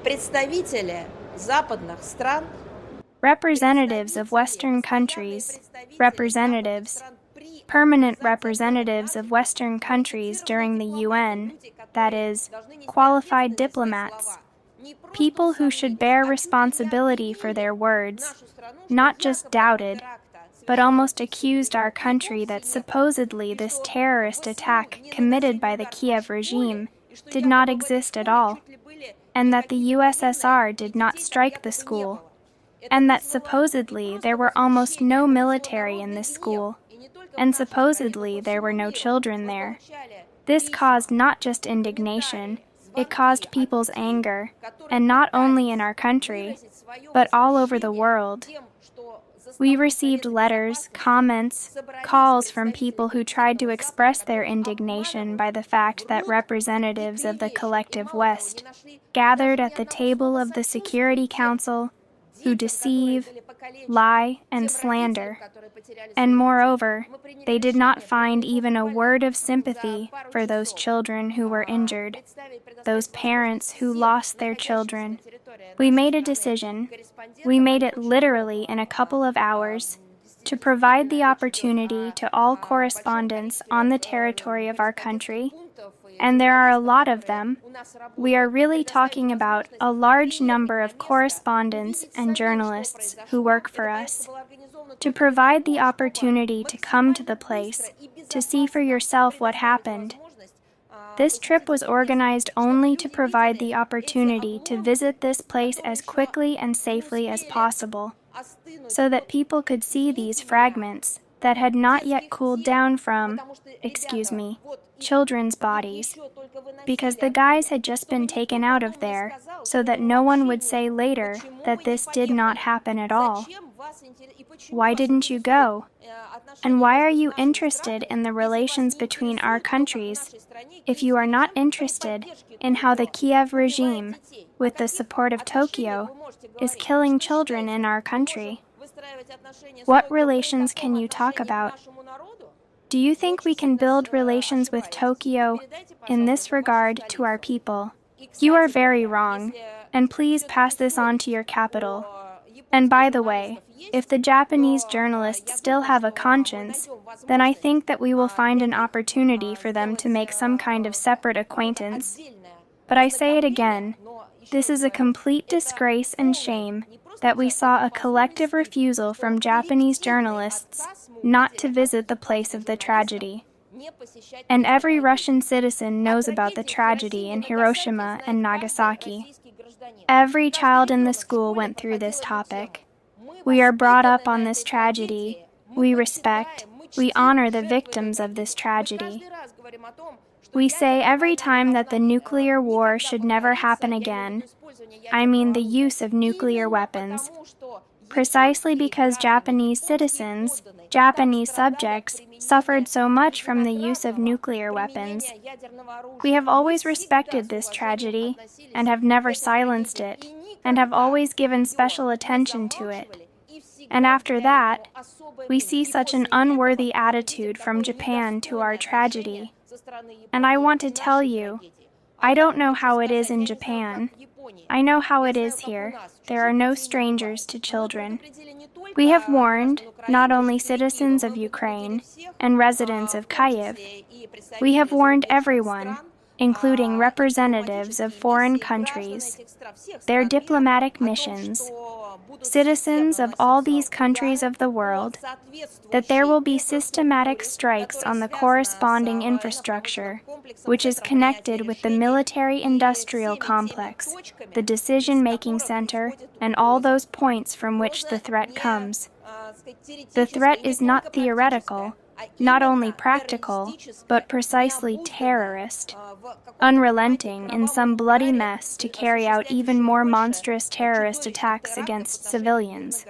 представители западных стран, representatives of Western countries, representatives, permanent representatives of Western countries during the UN, that is, qualified diplomats, people who should bear responsibility for their words, not just doubted, but almost accused our country that supposedly this terrorist attack committed by the Kiev regime did not exist at all, and that the USSR did not strike the school, and that supposedly there were almost no military in this school, and supposedly there were no children there. This caused not just indignation, it caused people's anger, and not only in our country, but all over the world. We received letters, comments, calls from people who tried to express their indignation by the fact that representatives of the collective West gathered at the table of the Security Council who deceive, lie, and slander. And moreover, they did not find even a word of sympathy for those children who were injured, those parents who lost their children. We made a decision, we made it literally in a couple of hours, to provide the opportunity to all correspondents on the territory of our country, and there are a lot of them. We are really talking about a large number of correspondents and journalists who work for us, to provide the opportunity to come to the place, to see for yourself what happened. This trip was organized only to provide the opportunity to visit this place as quickly and safely as possible, so that people could see these fragments that had not yet cooled down from, children's bodies, because the guys had just been taken out of there, so that no one would say later that this did not happen at all. Why didn't you go? And why are you interested in the relations between our countries if you are not interested in how the Kiev regime, with the support of Tokyo, is killing children in our country? What relations can you talk about? Do you think we can build relations with Tokyo in this regard to our people? You are very wrong, and please pass this on to your capital. And by the way, if the Japanese journalists still have a conscience, then I think that we will find an opportunity for them to make some kind of separate acquaintance. But I say it again, this is a complete disgrace and shame that we saw a collective refusal from Japanese journalists not to visit the place of the tragedy. And every Russian citizen knows about the tragedy in Hiroshima and Nagasaki. Every child in the school went through this topic. We are brought up on this tragedy. We respect, we honor the victims of this tragedy. We say every time that the nuclear war should never happen again. I mean the use of nuclear weapons, precisely because Japanese citizens, Japanese subjects, suffered so much from the use of nuclear weapons. We have always respected this tragedy, and have never silenced it, and have always given special attention to it. And after that, we see such an unworthy attitude from Japan to our tragedy. And I want to tell you, I don't know how it is in Japan. I know how it is here. There are no strangers to children. We have warned not only citizens of Ukraine and residents of Kiev, we have warned everyone, including representatives of foreign countries, their diplomatic missions, citizens of all these countries of the world, that there will be systematic strikes on the corresponding infrastructure, which is connected with the military-industrial complex, the decision-making center, and all those points from which the threat comes. The threat is not theoretical, not only practical, but precisely terrorist, unrelenting in some bloody mess to carry out even more monstrous terrorist attacks against civilians.